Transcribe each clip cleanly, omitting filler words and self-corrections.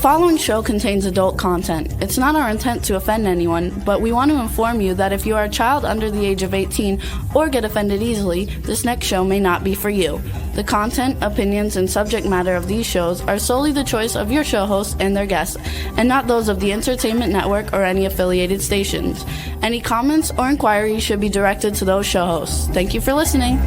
following show contains adult content. It's not our intent to offend anyone, but we want to inform you that if you are a child under the age of 18 or get offended easily, this next show may not be for you. The content, opinions, and subject matter of these shows are solely the choice of your show hosts and their guests, and not those of the Entertainment Network or any affiliated stations. Any comments or inquiries should be directed to those show hosts. Thank you for listening.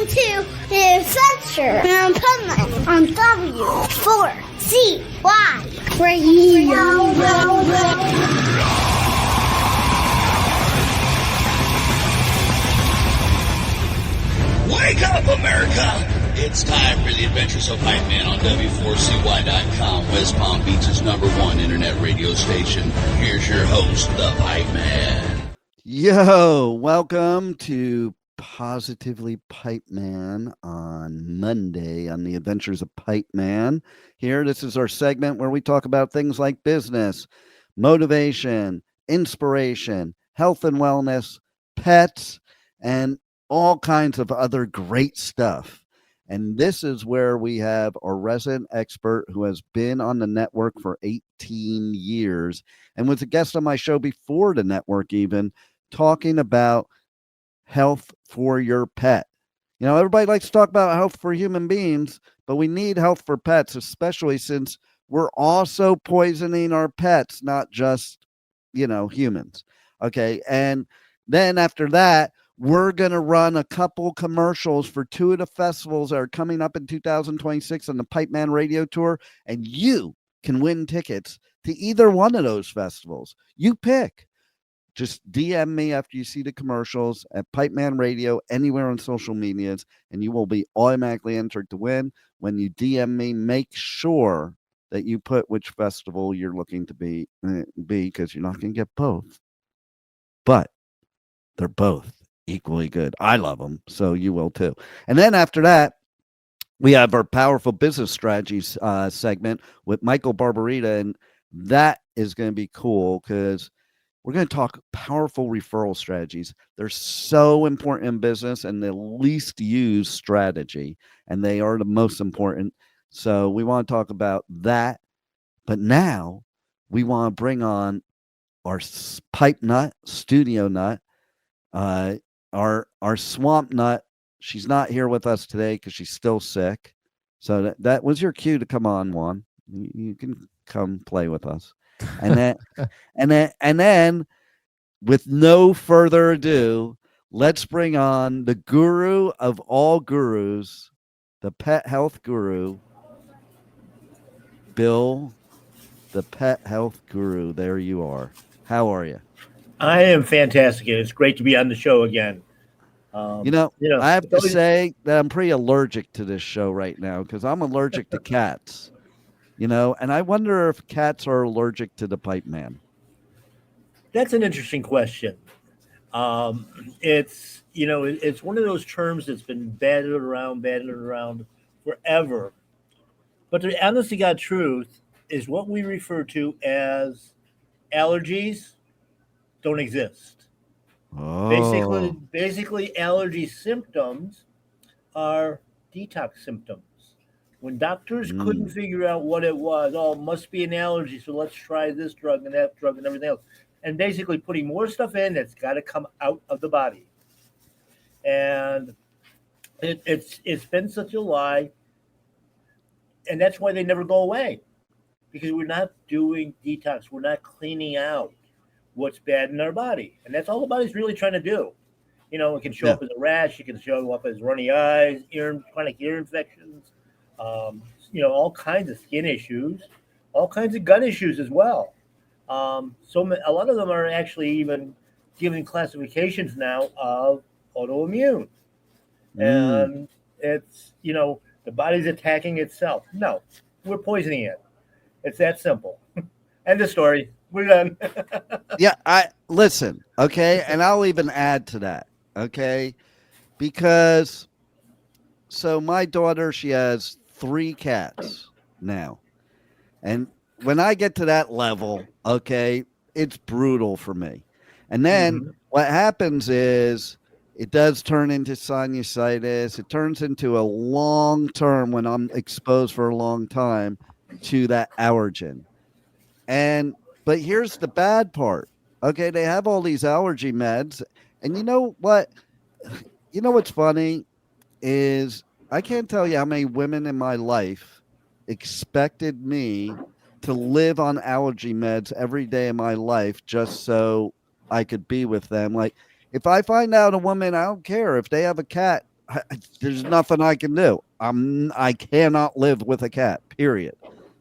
To the Adventures of Pipeman on W4CY Radio. Wake up, America! It's time for the Adventures of Pipeman on W4CY.com, West Palm Beach's #1 internet radio station. Here's your host, the Pipeman. Yo, welcome to Positively Pipeman on Monday on the Adventures of Pipeman. Here, this is our segment where we talk about things like business, motivation, inspiration, health and wellness, pets, and all kinds of other great stuff. And this is where we have our resident expert who has been on the network for 18 years and was a guest on my show before the network even, talking about health for your pet. You know, everybody likes to talk about health for human beings, but we need health for pets, especially since we're also poisoning our pets, not just, humans. Okay. And then after that, we're going to run a couple commercials for two of the festivals that are coming up in 2026 on the Pipeman Radio Tour. And you can win tickets to either one of those festivals. You pick. Just DM me after you see the commercials at Pipeman Radio anywhere on social medias, and you will be automatically entered to win. When you DM me, make sure that you put which festival you're looking to be because you're not going to get both. But they're both equally good. I love them, so you will too. And then after that, we have our Powerful Business Strategies segment with Michael Barbarita, and that is going to be cool because we're going to talk powerful referral strategies. They're so important in business and the least used strategy, and they are the most important. So we want to talk about that. But now we want to bring on our pipe nut, studio nut, our swamp nut. She's not here with us today because she's still sick. So that was your cue to come on, Juan. You can come play with us. And then, with no further ado, let's bring on the guru of all gurus, the pet health guru, Bill, the pet health guru. There you are. How are you? I am fantastic. It's great to be on the show again. I have to say that I'm pretty allergic to this show right now because I'm allergic to cats. And I wonder if cats are allergic to the Pipeman. That's an interesting question. It's one of those terms that's been batted around forever. But the honest to God truth is what we refer to as allergies don't exist. Oh. Basically, allergy symptoms are detox symptoms. When doctors couldn't figure out what it was, it must be an allergy, so let's try this drug and that drug and everything else. And basically putting more stuff in that's got to come out of the body. And it's been such a lie, and that's why they never go away, because we're not doing detox. We're not cleaning out what's bad in our body, and that's all the body's really trying to do. It can show up as a rash. It can show up as runny eyes, chronic ear infections, all kinds of skin issues, all kinds of gut issues as well. So a lot of them are actually even given classifications now of autoimmune. And it's, the body's attacking itself. No, we're poisoning it. It's that simple. End of story. We're done. Yeah, listen, okay? And I'll even add to that, okay? Because, so my daughter, she has 3 cats now. And when I get to that level, okay, it's brutal for me. And then Mhm. what happens is it does turn into sinusitis. It turns into a long term when I'm exposed for a long time to that allergen. And but here's the bad part. Okay, they have all these allergy meds, and you know what? You know what's funny is I can't tell you how many women in my life expected me to live on allergy meds every day of my life just so I could be with them. Like if I find out a woman, I don't care if they have a cat, there's nothing I can do. I cannot live with a cat, period.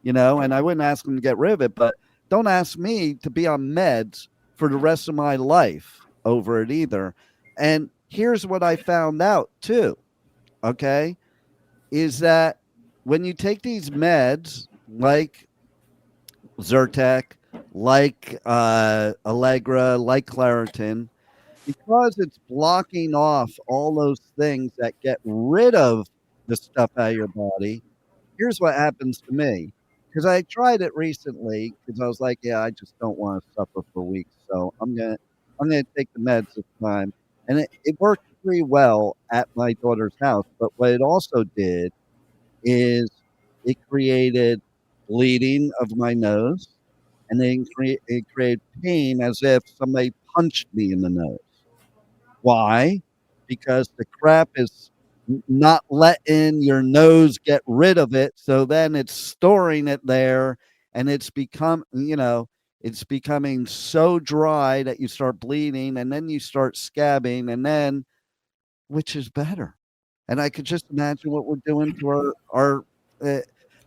And I wouldn't ask them to get rid of it, but don't ask me to be on meds for the rest of my life over it either. And here's what I found out too, okay, is that when you take these meds like Zyrtec, like Allegra, like Claritin, because it's blocking off all those things that get rid of the stuff out of your body, here's what happens to me. Because I tried it recently because I was like, yeah, I just don't want to suffer for weeks. So I'm gonna take the meds this time. And it worked pretty well at my daughter's house. But what it also did is it created bleeding of my nose, and then it created pain as if somebody punched me in the nose. Why? Because the crap is not letting your nose get rid of it, so then it's storing it there, and it's becoming so dry that you start bleeding, and then you start scabbing, and then which is better? And I could just imagine what we're doing to uh,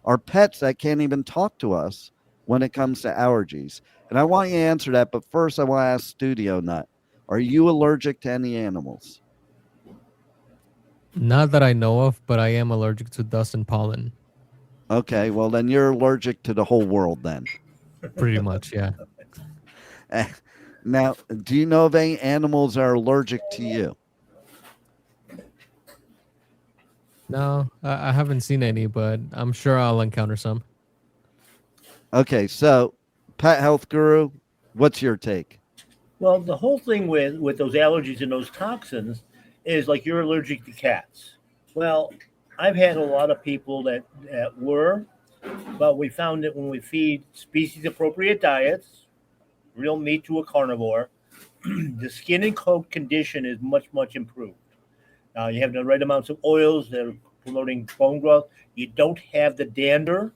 our pets that can't even talk to us when it comes to allergies. And I want you to answer that, but first I want to ask Studio Nut, are you allergic to any animals? Not that I know of, but I am allergic to dust and pollen. Okay, well then you're allergic to the whole world then. Pretty much, yeah. Eh, Now, do you know of any animals that are allergic to you? No, I haven't seen any, but I'm sure I'll encounter some. Okay, so Pet Health Guru, what's your take? Well, the whole thing with those allergies and those toxins is like you're allergic to cats. Well, I've had a lot of people that were, but we found that when we feed species appropriate diets, real meat to a carnivore, the skin and coat condition is much improved. You have the right amounts of oils that are promoting bone growth. You don't have the dander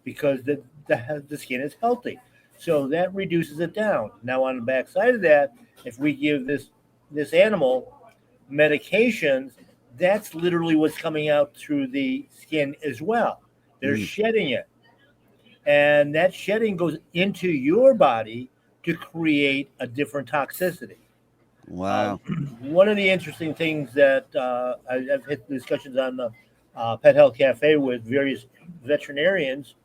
because the skin is healthy. So that reduces it down. Now on the backside of that, if we give this animal medications, that's literally what's coming out through the skin as well. They're Mm, shedding it. And that shedding goes into your body to create a different toxicity. Um, wow. one of the interesting things that I've had discussions on the Pet Health Cafe with various veterinarians.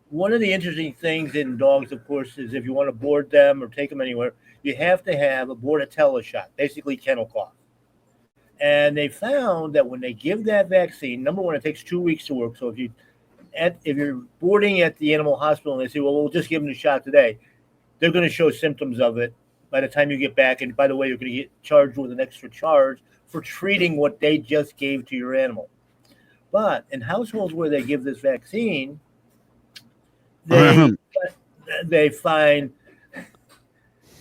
One of the interesting things in dogs, of course, is if you want to board them or take them anywhere, you have to have a Bordetella shot, basically kennel cough. And they found that when they give that vaccine, number one, it takes 2 weeks to work. So if you're boarding at the animal hospital and they say, well, we'll just give them the shot today, they're going to show symptoms of it by the time you get back. And by the way, you're going to get charged with an extra charge for treating what they just gave to your animal. But in households where they give this vaccine, they they find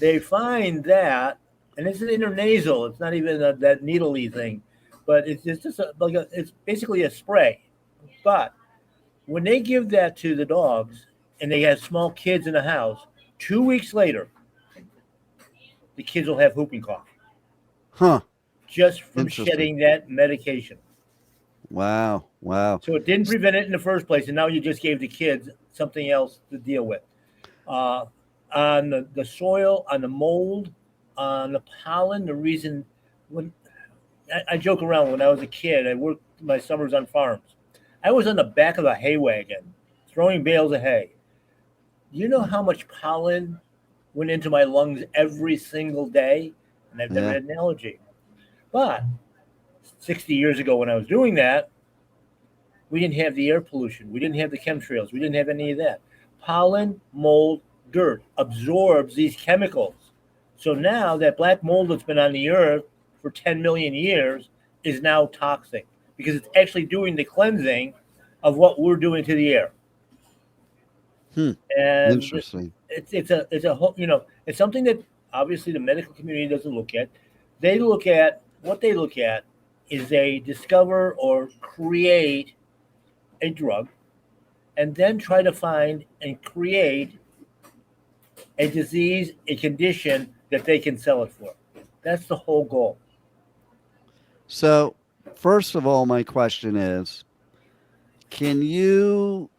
they find that, and it's an intranasal. It's not even that needly thing, but it's just it's basically a spray. But when they give that to the dogs, and they have small kids in the house, 2 weeks later, the kids will have whooping cough Huh. just from Interesting. shedding that medication. Wow. Wow. So it didn't prevent it in the first place, and now you just gave the kids something else to deal with. Uh, on the soil, on the mold, on the pollen. The reason when I joke around when I was a kid, I worked my summers on farms. I was on the back of a hay wagon throwing bales of hay. You know how much pollen went into my lungs every single day, and I've never Yeah. had an allergy. But 60 years ago, when I was doing that, we didn't have the air pollution. We didn't have the chemtrails. We didn't have any of that. Pollen, mold, dirt absorbs these chemicals. So now that black mold that's been on the earth for 10 million years is now toxic because it's actually doing the cleansing of what we're doing to the air. Hmm. And Interesting. it's a whole, it's something that obviously the medical community doesn't look at. They look at what they look at is they discover or create a drug and then try to find and create a disease, a condition that they can sell it for. That's the whole goal. So, first of all, my question is, can you,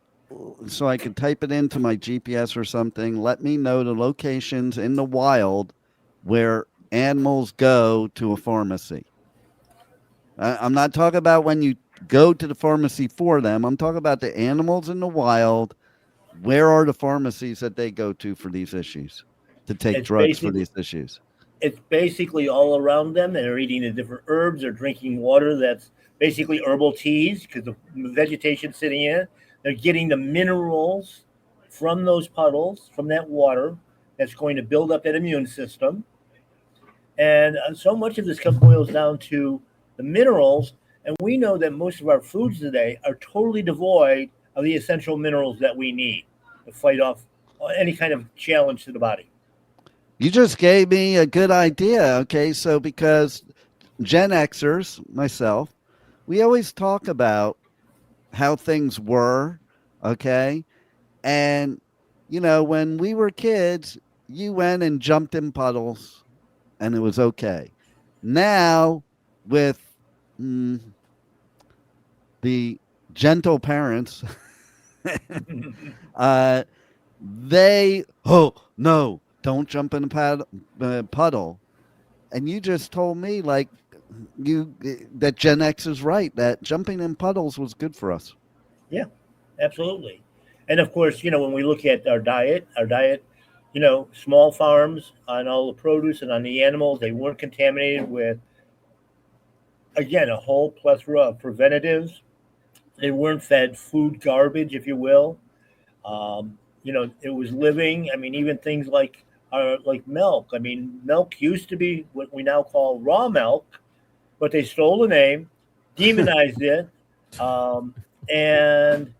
so I can type it into my GPS or something, let me know the locations in the wild where animals go to a pharmacy? I'm not talking about when you go to the pharmacy for them. I'm talking about the animals in the wild. Where are the pharmacies that they go to for these issues, to take It's drugs for basically these issues? it's basically all around them. They're eating the different herbs. They're drinking water that's basically herbal teas because the vegetation's sitting in it. They're getting the minerals from those puddles, from that water that's going to build up that immune system. And so much of this boils down to the minerals. And we know that most of our foods today are totally devoid of the essential minerals that we need to fight off any kind of challenge to the body. You just gave me a good idea. Okay. So, because Gen Xers, myself, we always talk about how things were. Okay. And, when we were kids, you went and jumped in puddles and it was okay. Now, with the gentle parents, oh, no, don't jump in a puddle. And you just told me, like, that Gen X is right, that jumping in puddles was good for us. Yeah, absolutely. And of course, when we look at our diet, small farms on all the produce and on the animals, they weren't contaminated with, again, a whole plethora of preventatives. They weren't fed food garbage, if you will. It was living. I mean, even things like milk. I mean, milk used to be what we now call raw milk, but they stole the name, demonized it, and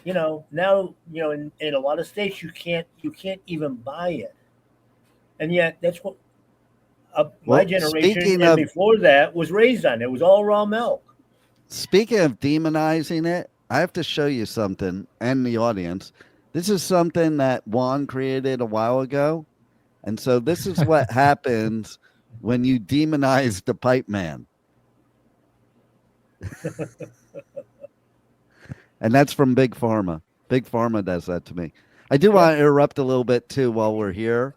now in a lot of states you can't even buy it, and yet that's what my Well, generation and before that was raised on. It was all raw milk. speaking of demonizing it, I have to show you something and the audience. This is something that Juan created a while ago. And so this is what happens when you demonize the pipe man. And that's from Big Pharma. Big Pharma does that to me. I do want to interrupt a little bit too while we're here.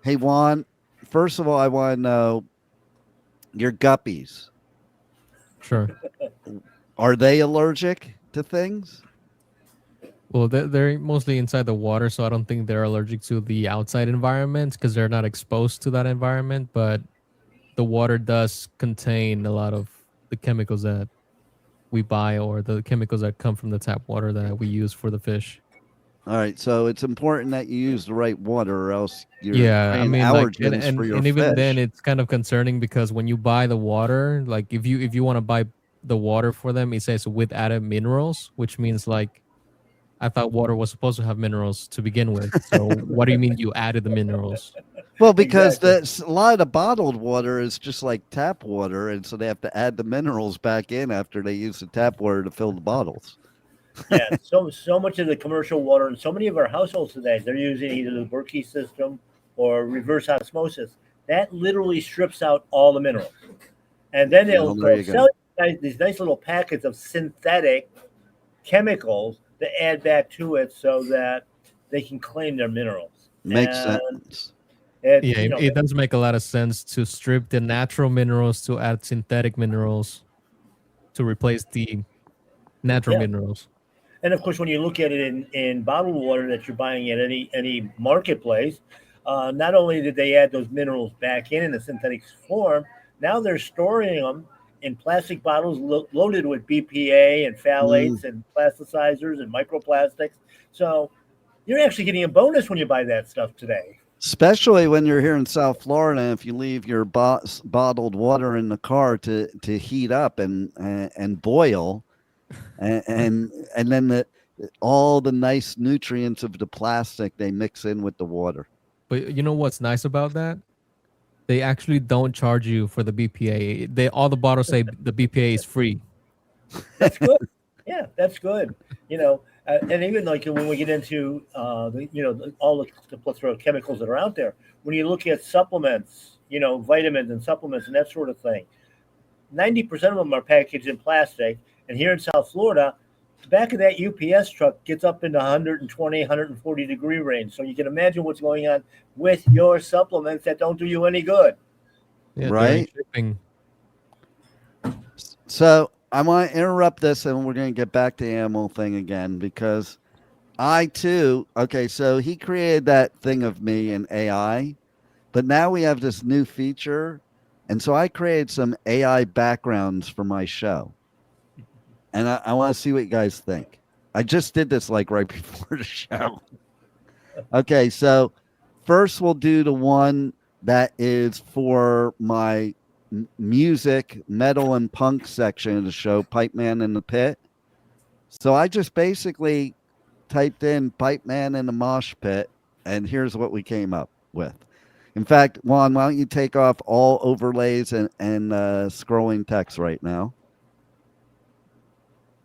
Hey, Juan, first of all, I want to know your guppies. Sure. Are they allergic to things? Well, they're mostly inside the water, so I don't think they're allergic to the outside environment because they're not exposed to that environment. But the water does contain a lot of the chemicals that we buy or the chemicals that come from the tap water that we use for the fish. All right, so it's important that you use the right water, or else you're Yeah, I creating mean, like, allergens for your and even then, fish. it's kind of concerning because when you buy the water, like if you want to buy the water for them, it says with added minerals, which means like I thought water was supposed to have minerals to begin with. So what do you mean you added the minerals? Well, because Exactly. a lot of the bottled water is just like tap water, and so they have to add the minerals back in after they use the tap water to fill the bottles. Yeah, so much of the commercial water and so many of our households today, they're using either the Berkey system or reverse osmosis. That literally strips out all the minerals, and then Well, there they'll you sell go. you these nice little packets of synthetic chemicals to add back to it so that they can claim their minerals. Makes And sense. it's Yeah, it does make a lot of sense to strip the natural minerals to add synthetic minerals to replace the natural yeah. minerals. And of course, when you look at it in bottled water that you're buying at any marketplace, not only did they add those minerals back in a synthetic form, now they're storing them in plastic bottles loaded with BPA and Mm. phthalates and plasticizers and microplastics. So you're actually getting a bonus when you buy that stuff today. Especially when you're here in South Florida, if you leave your bottled water in the car to heat up and boil, and then all the nice nutrients of the plastic they mix in with the water. But you know what's nice about that? They actually don't charge you for the BPA. They all the bottles say the BPA is free. That's good. Yeah, that's good. And even like when we get into all the plethora of chemicals that are out there, when you look at supplements, vitamins and supplements and that sort of thing, 90% of them are packaged in plastic. And here in South Florida, the back of that UPS truck gets up into 120, 140 degree range. So you can imagine what's going on with your supplements that don't do you any good. Yeah, right. Shipping. So I want to interrupt this, and we're going to get back to the animal thing again, because I too, okay, so he created that thing of me in AI, but now we have this new feature. And so I created some AI backgrounds for my show. And I want to see what you guys think. I just did this like right before the show. Okay, so first we'll do the one that is for my music, metal, and punk section of the show, Pipeman in the Pit. So I just basically typed in Pipeman in the mosh pit, and here's what we came up with. In fact, Juan, why don't you take off all overlays and scrolling text right now?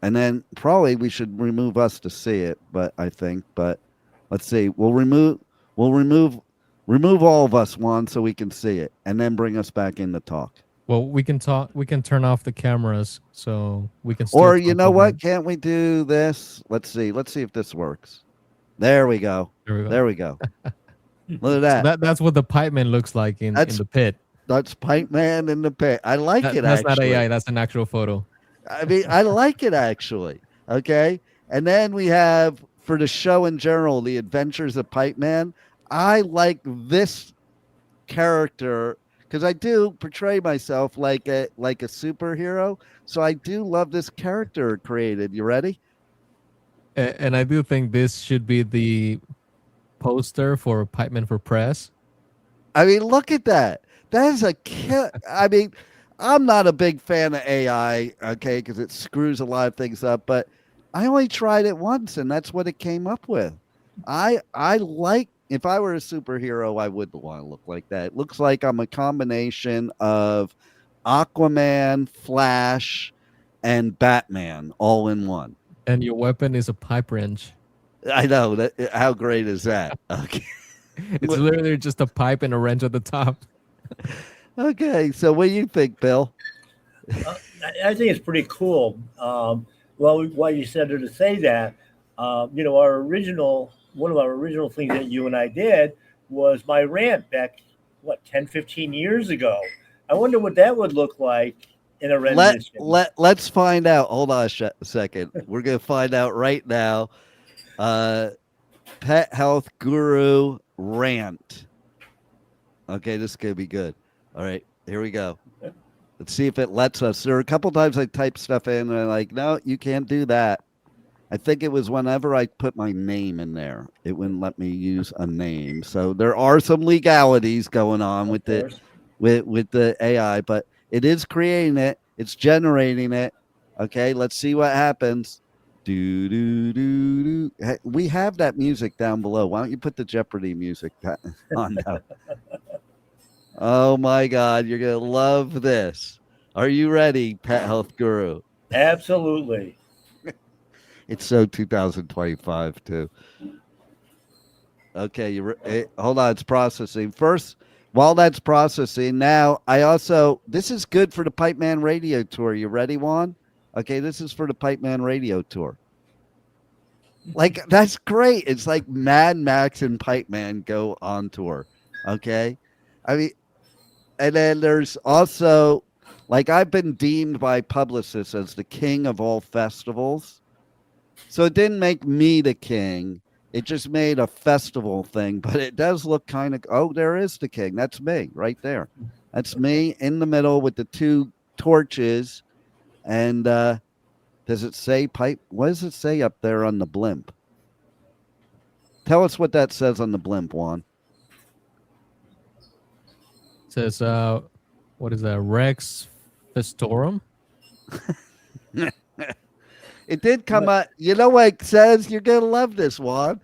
And then probably we should remove us to see it, but let's see. We'll remove all of us, Juan, so we can see it, and then bring us back in to talk. Well, we can talk. We can turn off the cameras so we can. Or you know what? Can't we do this? Let's see. Let's see if this works. There we go. There we go. Look at that. So that's what the Pipeman looks like in the pit. That's Pipeman in the pit. I like it. That's actually. not AI. That's an actual photo. I mean, I like it actually. Okay. And then we have, for the show in general, the Adventures of Pipeman. I like this character because I do portray myself like a superhero. So I do love this character created. You ready? And I do think this should be the poster for Pipeman for Press. I mean, look at that. That is I mean, I'm not a big fan of AI, okay, because it screws a lot of things up, but I only tried it once, and that's what it came up with. I like, if I were a superhero, I would want to look like that. It looks like I'm a combination of Aquaman, Flash, and Batman all in one. And your weapon is a pipe wrench. I know. That. How great is that? Okay. It's literally just a pipe and a wrench at the top. Okay, so what do you think, Bill? I think it's pretty cool. Well, why you said to say that, one of our original things that you and I did was my rant back, 10, 15 years ago. I wonder what that would look like in a rendition. Let's find out. Hold on a second. We're going to find out right now. Pet health guru rant. Okay, this is going to be good. All right, here we go. Let's see if it lets us. There are a couple times I typed stuff in and I'm like, no, you can't do that. I think it was whenever I put my name in there, it wouldn't let me use a name. So there are some legalities going on with the AI, but it is creating it. It's generating it. Okay, let's see what happens. Do do do do. We have that music down below. Why don't you put the Jeopardy music on now? Oh my God, you're gonna love this. Are you ready, Pet Health Guru? Absolutely. It's so 2025 too. Okay, hold on, it's processing. First, while that's processing, now this is good for the Pipeman Radio Tour. You ready, Juan? Okay, this is for the Pipeman Radio Tour. Like, that's great. It's like Mad Max and Pipeman go on tour. Okay? I mean, and then there's also, like, I've been deemed by publicists as the king of all festivals. So it didn't make me the king. It just made a festival thing, but it does look kind of, oh, there is the king. That's me right there. That's me in the middle with the two torches. And does it say pipe? What does it say up there on the blimp? Tell us what that says on the blimp, Juan. says, what is that? Rex festorum. It did come up. You know what it says? You're going to love this one.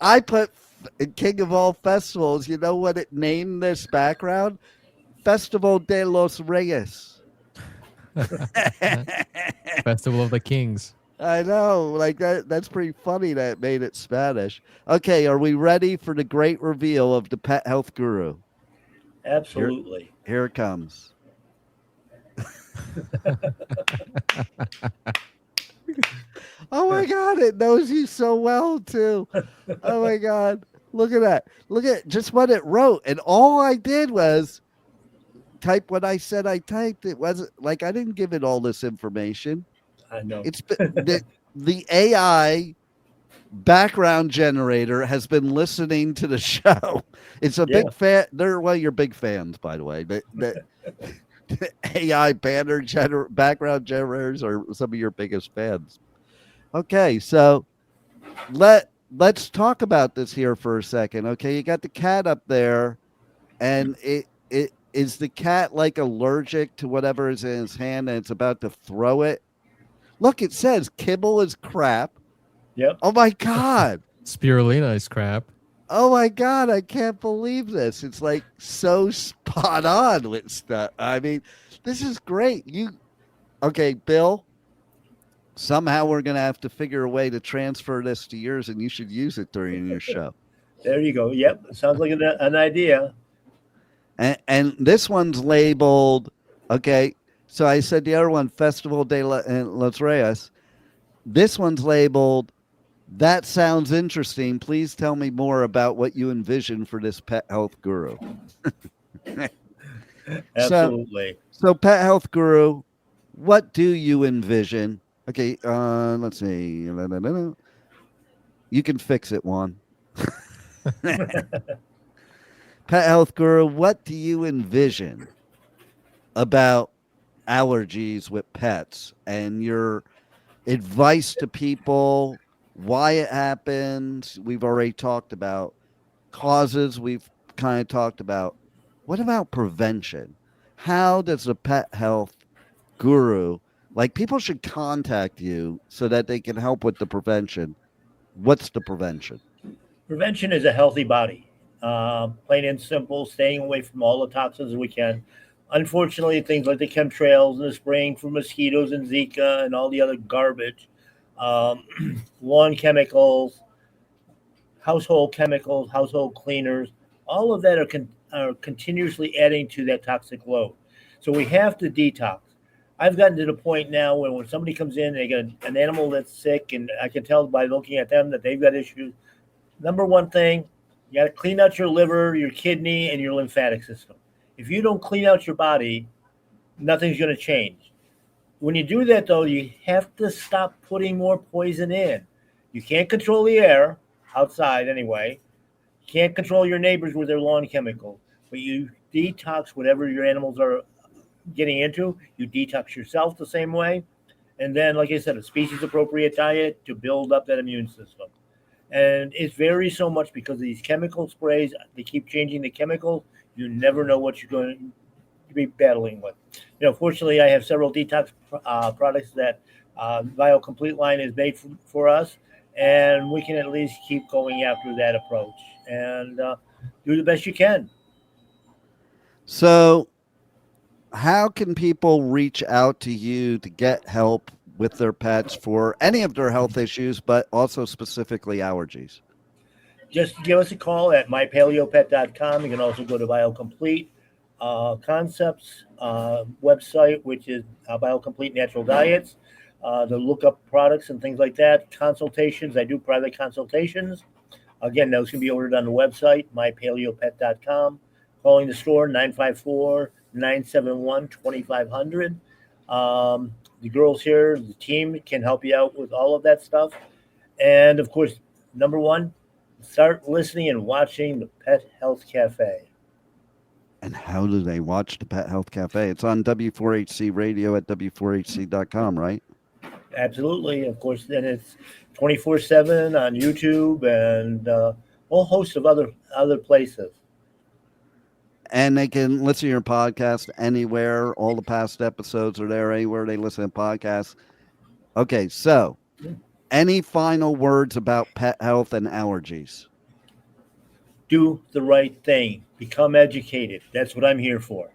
I put in King of All Festivals, you know what it named this background? Festival de los Reyes. Festival of the Kings. I know, like that's pretty funny that it made it Spanish. Okay, are we ready for the great reveal of the pet health guru? Absolutely. Here it comes. Oh my God, it knows you so well too. Oh my God. Look at that. Look at just what it wrote. And all I did was type what I said I typed. It wasn't like I didn't give it all this information. I know. It's the AI background generator has been listening to the show. It's a big fan. Well, you're big fans, by the way. But the AI background generators are some of your biggest fans. Okay, so let's talk about this here for a second. Okay, you got the cat up there, and it is the cat like allergic to whatever is in his hand, and it's about to throw it. Look, it says kibble is crap. Yep. Oh my God. Spirulina is crap. Oh my God, I can't believe this. It's like so spot on with stuff. I mean, this is great. Okay, Bill, somehow we're going to have to figure a way to transfer this to yours, and you should use it during your show. There you go. Yep. Sounds like an idea. And this one's labeled, okay, so I said the other one, Festival de los Reyes. This one's labeled, that sounds interesting. Please tell me more about what you envision for this pet health guru. Absolutely. So pet health guru, what do you envision? Okay, let's see. You can fix it, Juan. Pet health guru, what do you envision about allergies with pets and your advice to people, why it happens? We've already talked about causes. We've kind of talked about what about prevention? How does a pet health guru, like people should contact you so that they can help with the prevention? What's the prevention? Prevention is a healthy body. Plain and simple, staying away from all the toxins we can. Unfortunately, things like the chemtrails and the spraying for mosquitoes and Zika and all the other garbage, lawn chemicals, household cleaners, all of that are continuously adding to that toxic load. So we have to detox. I've gotten to the point now where when somebody comes in, they got an animal that's sick, and I can tell by looking at them that they've got issues. Number one thing, you got to clean out your liver, your kidney, and your lymphatic system. If you don't clean out your body, nothing's going to change. When you do that, though, you have to stop putting more poison in. You can't control the air outside anyway. You can't control your neighbors with their lawn chemicals, but you detox whatever your animals are getting into. You detox yourself the same way. And then, like I said, a species-appropriate diet to build up that immune system. And it varies so much because of these chemical sprays. They keep changing the chemicals. You never know what you're going to be battling with. Fortunately, I have several detox products that BioComplete line is made for us, and we can at least keep going after that approach and do the best you can. So how can people reach out to you to get help with their pets for any of their health issues, but also specifically allergies? Just give us a call at mypaleopet.com. You can also go to BioComplete Concepts website, which is BioComplete Natural Diets, to look up products and things like that. Consultations, I do private consultations. Again, those can be ordered on the website, mypaleopet.com. Calling the store, 954-971-2500. The girls here, the team can help you out with all of that stuff. And, of course, number one, start listening and watching the Pet Health Cafe. And how do they watch the Pet Health Cafe? It's on W4HC radio at W4HC.com, right? Absolutely. Of course, then it's 24/7 on YouTube and a whole host of other places. and they can listen to your podcast anywhere. All the past episodes are there anywhere they listen to podcasts. Okay, so any final words about pet health and allergies? Do the right thing. Become educated. That's what I'm here for.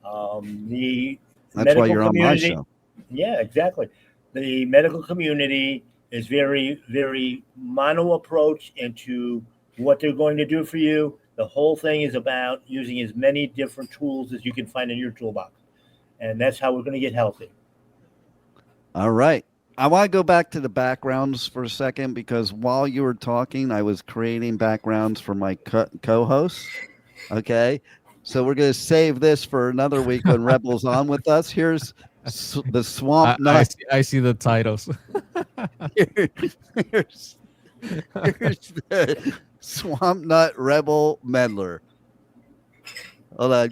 The That's why medical you're on my community. show. Yeah, exactly. The medical community is very, very mono approach into what they're going to do for you. The whole thing is about using as many different tools as you can find in your toolbox. And that's how we're going to get healthy. All right. I want to go back to the backgrounds for a second because while you were talking, I was creating backgrounds for my co-hosts. Okay. So we're going to save this for another week when Rebel's on with us. Here's the Swamp Nut. I see the titles. here's the Swamp Nut Rebel Meddler. Hold on.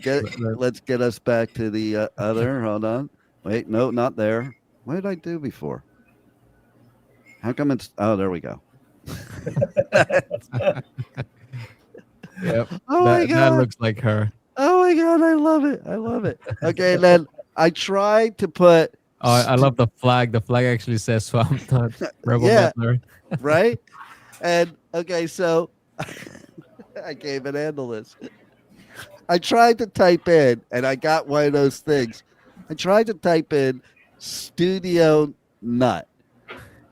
Let's get us back to the other. Hold on. Wait, no, not there. What did I do before? How come it's... Oh, there we go. Yep. Oh my God. That looks like her. Oh my God, I love it. I love it. Okay, then I tried to put... Oh, I love the flag. The flag actually says Swamp Nut Rebel Yeah. Meddler. Right? And, okay, so... I can't even handle this. I tried to type in, and I got one of those things. I tried to type in Studio Nut.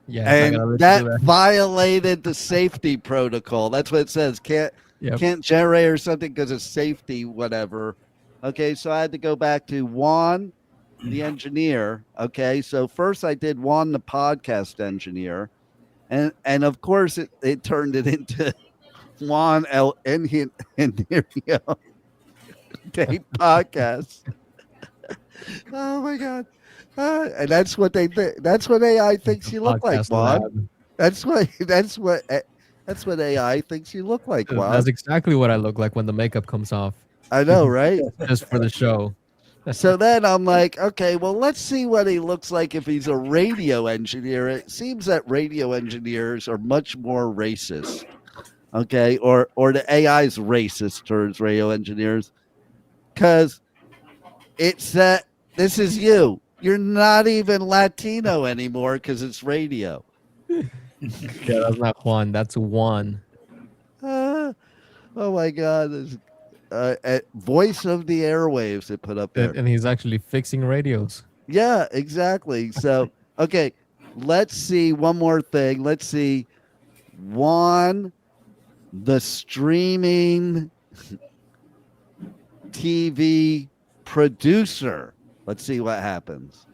Yeah, And that violated the safety protocol. That's what it says. Can't generate or something because of safety, whatever. Okay, so I had to go back to Juan, the engineer. Okay, so first I did Juan, the podcast engineer. And of course, it turned it into Juan El Enginerio Day Podcast. Oh, my God. And that's what they think. That's what AI thinks you look like, Juan. That's what AI thinks you look like, Juan. That's exactly what I look like when the makeup comes off. I know, right? Just for the show. So then I'm like, okay, well, let's see what he looks like if he's a radio engineer. It seems that radio engineers are much more racist. Okay, or the AI's racist towards radio engineers. Because it's that this is you. You're not even Latino anymore because it's radio. Yeah, that's not Juan. That's Juan. Oh my God! Voice of the airwaves they put up there, And he's actually fixing radios. Yeah, exactly. So okay, let's see one more thing. Let's see, Juan, the streaming TV producer. Let's see what happens.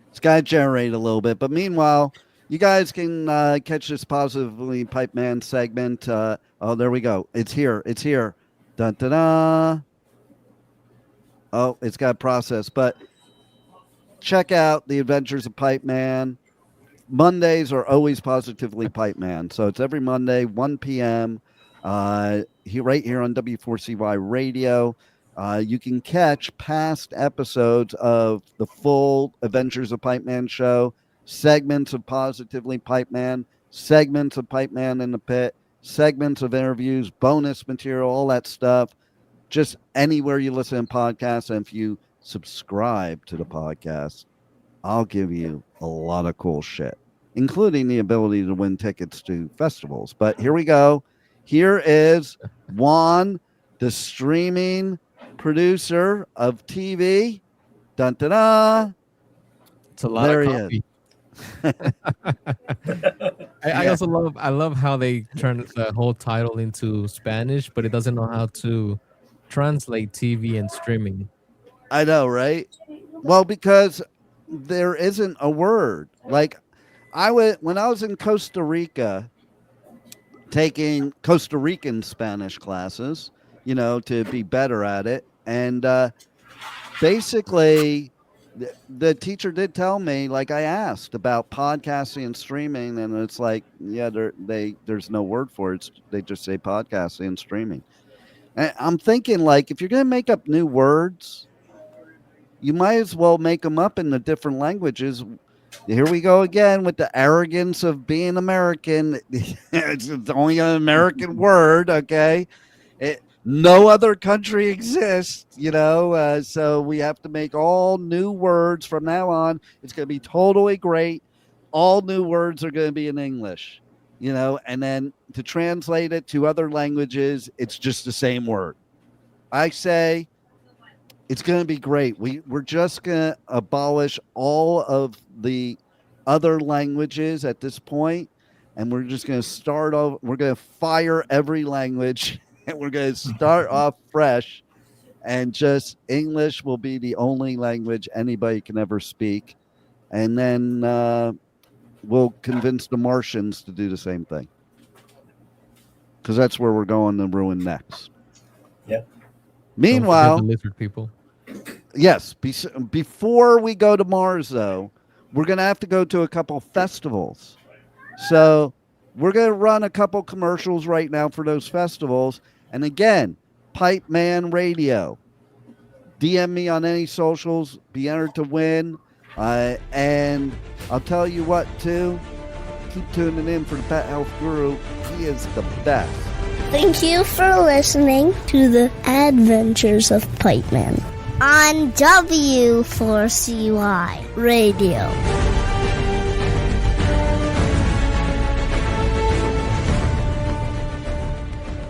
It's got to generate a little bit. But meanwhile, you guys can catch this Positively Pipeman segment. Oh, there we go. It's here. It's here. Dun, dun, dun. Oh, it's got process. But check out the Adventures of Pipeman. Mondays are always Positively Pipeman. So it's every Monday, 1 p.m. Right here on W4CY Radio. You can catch past episodes of the full Adventures of Pipeman show, segments of Positively Pipeman, segments of Pipeman in the Pit, segments of interviews, bonus material, all that stuff. Just anywhere you listen to podcasts. And if you subscribe to the podcast, I'll give you a lot of cool shit, including the ability to win tickets to festivals. But here we go. Here is Juan, the streaming producer of TV. Dun, dun, dun. It's a lot There of he coffee. I also love how they turn the whole title into Spanish, but it doesn't know how to translate TV and streaming. I know, right? Well, because there isn't a word. Like when I was in Costa Rica taking Costa Rican Spanish classes, to be better at it. And basically the teacher did tell me, like I asked about podcasting and streaming, and it's like, yeah, there's no word for it. They just say podcasting and streaming. And I'm thinking, like, if you're going to make up new words, you might as well make them up in the different languages. Here we go again with the arrogance of being American. It's only an American word, okay? No other country exists, so we have to make all new words from now on. It's going to be totally great. All new words are going to be in English, and then to translate it to other languages, it's just the same word. I say it's going to be great. We're just going to abolish all of the other languages at this point, and we're just going to start off. We're going to fire every language, and we're going to start off fresh, and just English will be the only language anybody can ever speak. And then we'll convince the Martians to do the same thing, because that's where we're going to ruin next. Yeah. Meanwhile, the lizard people. Yes. Before we go to Mars, though, we're going to have to go to a couple festivals. So we're going to run a couple commercials right now for those festivals. And again, Pipeman Radio. DM me on any socials. Be entered to win. And I'll tell you what, too. Keep tuning in for the Pet Health Guru. He is the best. Thank you for listening to the Adventures of Pipeman on W4CY Radio.